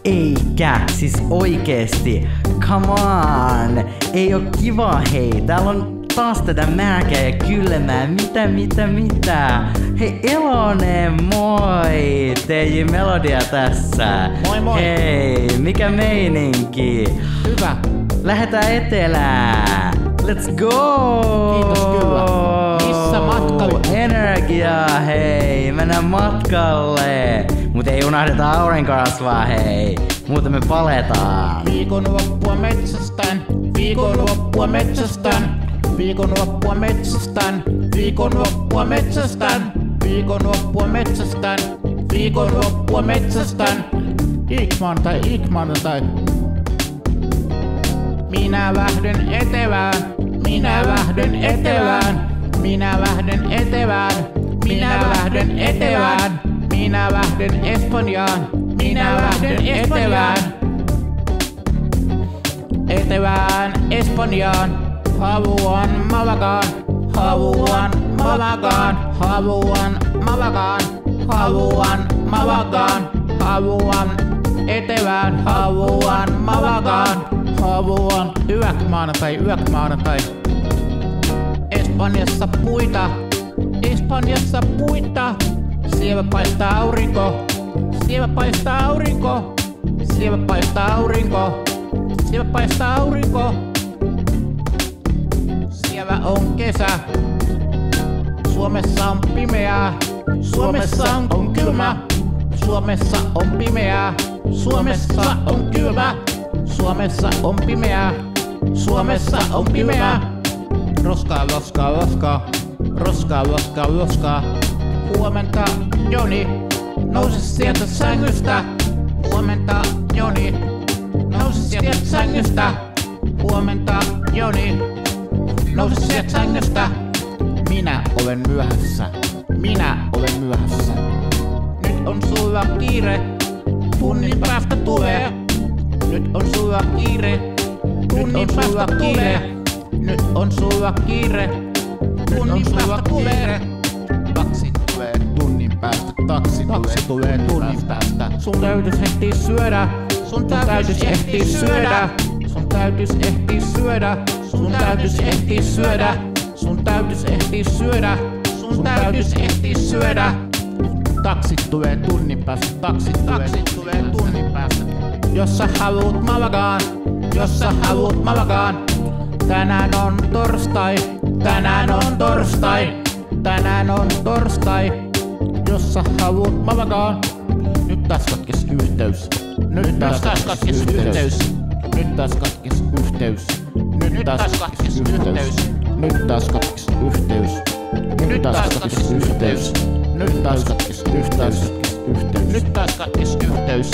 Eikä, siis oikeesti. Come on. Ei oo kiva hei. Täällä on taas tätä märkää ja kylmää. Mitä? Hei Elonen, moi! TJ Melodia tässä. Moi. Hei, mikä meininki? Hyvä. Lähetään etelään. Let's go! Kiitos kyllä. Missä matkalla? Energiaa, hei! Mennään matkalle! Mut ei unohdeta aurinkorasvaa, hei! Muuten me paletaan! Viikonloppua metsästän. Viikonloppua metsästän. Viikonloppua metsästän. Viikonloppua metsästän. Viikonloppua metsästän. Viikonloppua metsästän. Ikmantai. Minä lähden etelään. Minä lähden etelään. Minä lähden etelään. Minä lähden etelään. Minä lähden Espanjaan. Minä lähden etelään. Etelään Espanjaan. Haluan Malagaan. Haluan Malagaan. Haluan Malagaan. Haluan Malagaan. Haluan etelään. Haluan Malagaan. Haluan yömaanantai. Espanjassa puita. Espanjassa puita. Siellä paistaa aurinko. Siellä paistaa aurinko. Siellä paistaa aurinko. Siellä paistaa aurinko. Siellä on kesä. Suomessa on pimeää. Suomessa on kylmä. Suomessa on pimeää. Suomessa on kylmä. Suomessa on pimeää. Suomessa on pimeää. Roskaa. Huomenta Joni, nouse sieltä sängystä. Huomenta Joni, nouse sieltä sängystä. Huomenta Joni, nouse sieltä sängystä. Minä olen myöhässä. Nyt on sulla kiire. Tunnin päästä tulee. Nyt on sulla kiire. Tunnin päästä tulee. Nyt on sulla kiire. Tunnin päästä tulee. Taksi tulee tunnin päästä. Taksi tulee tunnin päästä. Sun täytys ehtii syödä. Sun täytys ehtii syödä. Sun täytys ehtii syödä. Sun täytys ehtii syödä. Sun täytys ehtii syödä. Sun täytys ehtii syödä. Taksi tulee tunnin päästä. Taksi tulee tunnin päästä. Jos sä haluut Malagaan. Jos sä haluut Malagaan. Tänään on torstai. Tänään on torstai. Tänään on torstai. Jos sä haluut Malagaan. Nyt taas katkes yhteys. Nyt taas katkes yhteys. Nyt taas katkes yhteys. Nyt taas katkes yhteys. Nyt taas katkes yhteys. Nyt taas katkes yhteys. Nyt taas katkes yhteys. Nyt taas katkes yhteys.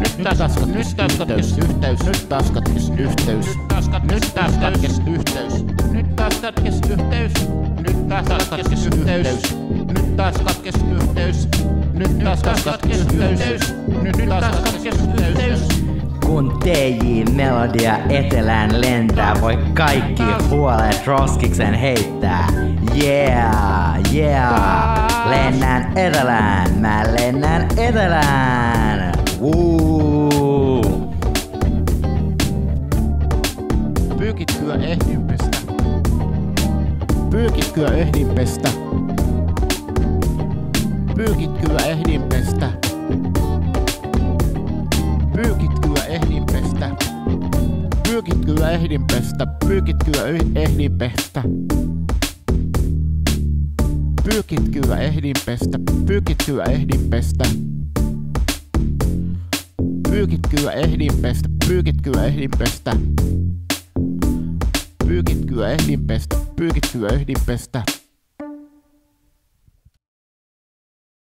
Nyt taas katkes yhteys. Nyt taas katkes yhteys. Nyt taas katkes yhteys. Nyt taas katkes yhteys. Nyt taas katkes yhteys. Nyt taas katkes yhteys. Nyt taas katkes yhteys. Nyt taas katkes yhteys. Kun TJ Melodia etelään lentää, voi kaikki huolet roskiksen heittää. Yeah. Lennän etelään, mä lennän etelään. Pyykitkyä ehdin pestä. Pyykitkyä ehdin pestä. Pyykitkyä ehdin pestä. Pyykitkyä ehdin pestä. Pyykitkyä ehdin pestä. Pyykitkyä ehdin pestä. Pyykitkyä ehdin pestä. Pyykitkyä ehdin pestä. Pyykitkyä ehdin pestä. Pyykitkyä ehdin pestä. Pyykitkyä ehdin pestä. Pyykitkyä ehdin pestä.